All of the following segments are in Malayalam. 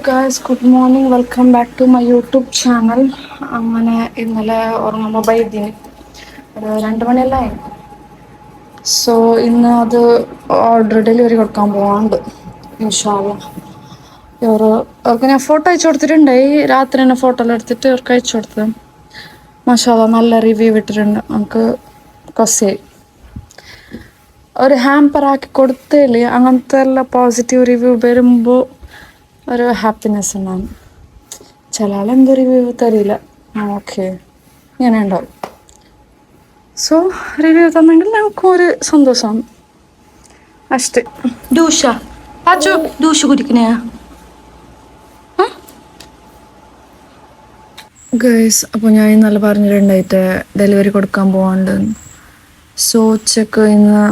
Guys good morning welcome back to my YouTube channel. അങ്ങനെ ഇന്നലെ ഉറങ്ങുമ്പോൾ വൈദ്യന് ഒരു 2 മണിയെല്ലാം ആയി. സോ ഇന്ന് അത് ഓർഡർ ഡെലിവറി കൊടുക്കാൻ പോകാണ്ട് ഇൻഷാ അല്ലാഹ്. അവർക്ക് ഞാൻ ഫോട്ടോ അയച്ചു കൊടുത്തിട്ടുണ്ടായി. രാത്രി തന്നെ ഫോട്ടോ എല്ലാം എടുത്തിട്ട് അവർക്ക് അയച്ചു കൊടുത്തത്. മാഷാ അല്ലാഹ് നല്ല റിവ്യൂ ഇട്ടിട്ടുണ്ട്. നമുക്ക് കൊസയായി ഒരു ഹാമ്പർ ആക്കി കൊടുത്തതിൽ അങ്ങനത്തെ എല്ലാം പോസിറ്റീവ് റിവ്യൂ വരുമ്പോൾ ഒരു ഹാപ്പിനെസ് ഉണ്ടാകും. ചില ആൾ എന്ത് റിവ്യൂ തരില്ല. ഓക്കെ ഇങ്ങനെ ഉണ്ടാവും. സോ റിവ്യൂ തന്നെങ്കിൽ ഞങ്ങൾക്ക് ഒരു സന്തോഷമാണ് അಷ್ಟೇ. ദൂഷ പാച്ചു ദൂഷ കുടിക്കണേ ഗേഴ്സ്. അപ്പോൾ ഞാൻ ഇന്നലെ പറഞ്ഞിട്ടുണ്ടായിട്ട് ഡെലിവറി കൊടുക്കാൻ പോകാണ്ട്. സോ ഉച്ചക്ക് ഇന്ന്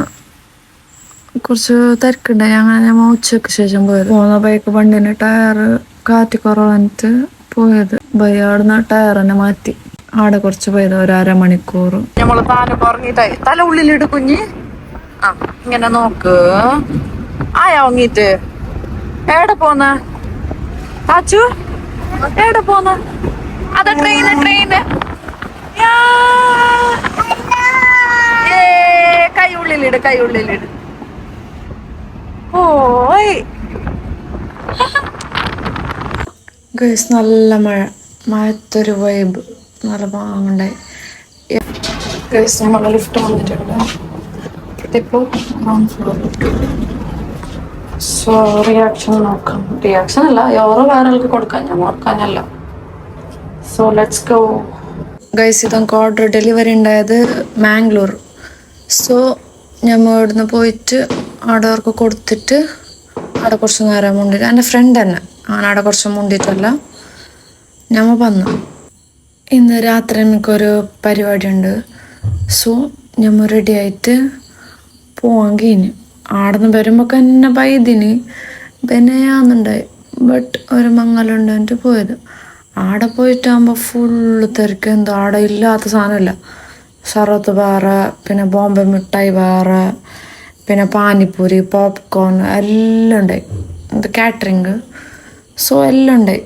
കുറച്ച് തിരക്കുണ്ടായി. അങ്ങനെ ഞാൻ ഉച്ചക്ക് ശേഷം പോയത്. പോകുന്ന ബൈക്ക് വണ്ടിന് ടയർ കാറ്റ് കുറവാനിട്ട് പോയത്. അവിടെ ടയർ തന്നെ മാറ്റി ആടെ കുറച്ച് പോയത് ഒരു 1/2 മണിക്കൂർ. നമ്മള് താനെ പറഞ്ഞിട്ടായി തല ഉള്ളിലിട്ട് കുഞ്ഞി ഇങ്ങനെ നോക്ക്. ആയാ ഒങ്ങിട്ട് എവിടെ പോന്ന പാച്ചു? എവിടെ പോന്ന? അതാ ട്രെയിന് കൈ ഉള്ളിലിട്. ഓയ് ഗൈസ് നല്ല മഴത്തൊരു വൈബ് നല്ല പാങ്ങുണ്ടായി. ഗൈസ് നമ്മളെ ലിഫ്റ്റ് വന്നിട്ടുണ്ട്. ഇപ്പോൾ ഗ്രൗണ്ട് ഫ്ലോർ. സോ റിയാക്ഷൻ നോക്കാം. റിയാക്ഷൻ അല്ല വേറെ ആൾക്ക് കൊടുക്കാൻ, ഞാൻ ഓർക്കാനല്ല. So let's go guys. ഇതൊക്കെ ഓർഡർ ഡെലിവറി ഉണ്ടായത് മാംഗ്ലൂർ. സോ ഞമ്മ ഇവിടുന്ന് പോയിട്ട് അവിടെ അവർക്ക് കൊടുത്തിട്ട് അവിടെ കുറച്ച് നേരം മുണ്ടിട്ട് എൻ്റെ ഫ്രണ്ട് തന്നെ അങ്ങനെ അവിടെ കുറച്ച് മുണ്ടിട്ടല്ല ഞമ്മ വന്നു. ഇന്ന് രാത്രി എനിക്കൊരു പരിപാടി ഉണ്ട്. സോ ഞമ്മ റെഡി ആയിട്ട് പോവാൻ കഴിഞ്ഞു. അവിടെ നിന്ന് വരുമ്പോൾ തന്നെ വൈദ്യന് ബെനയാന്നുണ്ടായി. ബട്ട് ഒരു മംഗലുണ്ടായിട്ട് പോയത്. ആടെ പോയിട്ടാകുമ്പോൾ ഫുള്ള് തിരക്ക്. എന്തോ ആടെ ഇല്ലാത്ത സാധനമില്ല. സർവത്ത് വേറെ, പിന്നെ ബോംബെ മിഠായി വേറെ, പിന്നെ പാനിപ്പൂരി, പോപ്കോൺ എല്ലാം ഉണ്ടായി. ഇത് കാറ്ററിങ്. സോ എല്ലാം ഉണ്ടായി.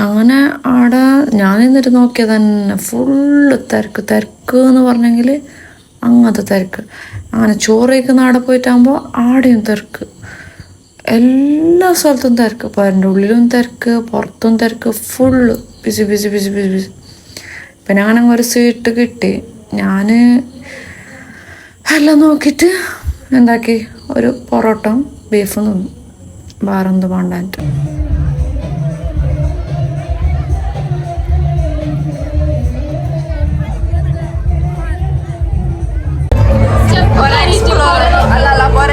അങ്ങനെ ആടെ ഞാൻ എന്നിട്ട് നോക്കിയത് തന്നെ ഫുള്ള് തിരക്ക് എന്ന് പറഞ്ഞെങ്കിൽ അങ്ങനത്തെ തിരക്ക്. അങ്ങനെ ചോറ് കഴിക്കുന്ന ആടെ പോയിട്ടാകുമ്പോൾ ആടെയും തിരക്ക്. എല്ലാ സ്ഥലത്തും തിരക്ക്. പേരിൻ്റെ ഉള്ളിലും തിരക്ക്, പുറത്തും തിരക്ക്. Full busy. പിന്നെ അങ്ങനെ ഒരു സീറ്റ് കിട്ടി. ഞാൻ എല്ലാം നോക്കിയിട്ട് എന്താക്കി ഒരു പൊറോട്ടയും ബീഫും തിന്നു. വേറെന്ത് വേണ്ടായിട്ട്.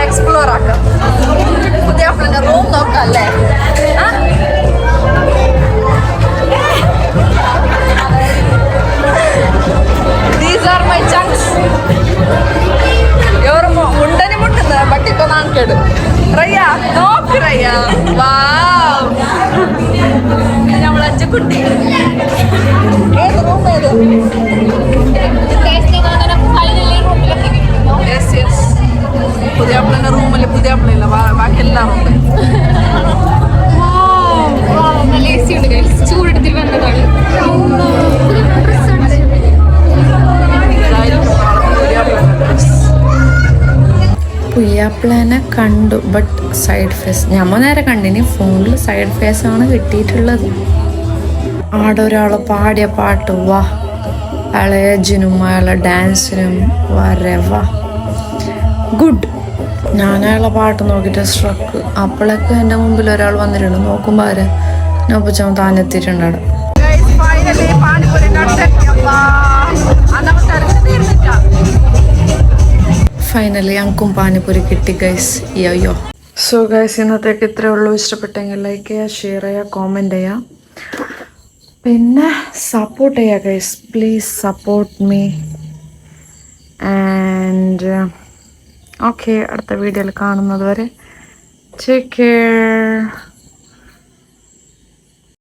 എക്സ്പ്ലോർ ആക്കാം. പുതിയ റൂം നോക്കാം അല്ലേ? These are my chunks. Your mundani muttuna but ipo naan kedu. Raya, nook Raya. Wow. Nammal ajju kutti. Edu room edu. Taste nana finally room ilakku kittu. Yes. Pudhiya appalana room alle pudhiya appalilla baaki ella room. Wow. Nalla AC undu guys. Chood edutittu vannadanu. പുയ്യാപ്പിളനെ കണ്ടു. ബട്ട് സൈഡ് ഫേസ് ഞമ്മ നേരെ കണ്ടിനി. ഫോണിൽ സൈഡ് ഫേസ് ആണ് കിട്ടിയിട്ടുള്ളത്. ആടെ ഒരാൾ പാടിയ പാട്ട് വാ, അയാളെ ഏജിനും അയാളെ ഡാൻസിനും വരവാ ഗുഡ്. ഞാൻ അയാളെ പാട്ട് നോക്കിയിട്ട് സ്ട്രക്ക്. അപ്പോഴൊക്കെ എൻ്റെ മുമ്പിൽ ഒരാൾ വന്നിട്ടുണ്ട്. നോക്കുമ്പോൾ ആരെ നോപ്പിച്ചാൽ താനെത്തിയിട്ടുണ്ട് അവിടെ. ഫൈനലി ഞങ്ങൾക്കും പാനിപ്പൂരി കിട്ടി ഗൈസ്. യോ സോ ഗൈസ് ഇന്നത്തേക്ക് ഇത്രയേ ഉള്ളൂ. ഇഷ്ടപ്പെട്ടെങ്കിൽ ലൈക്ക് ചെയ്യുക, ഷെയർ ചെയ്യുക, കോമെൻറ്റ് ചെയ്യുക, പിന്നെ സപ്പോർട്ട് ചെയ്യുക guys. Please support me. And okay, അടുത്ത വീഡിയോയിൽ കാണുന്നത് വരെ ടേക്ക് കെയർ.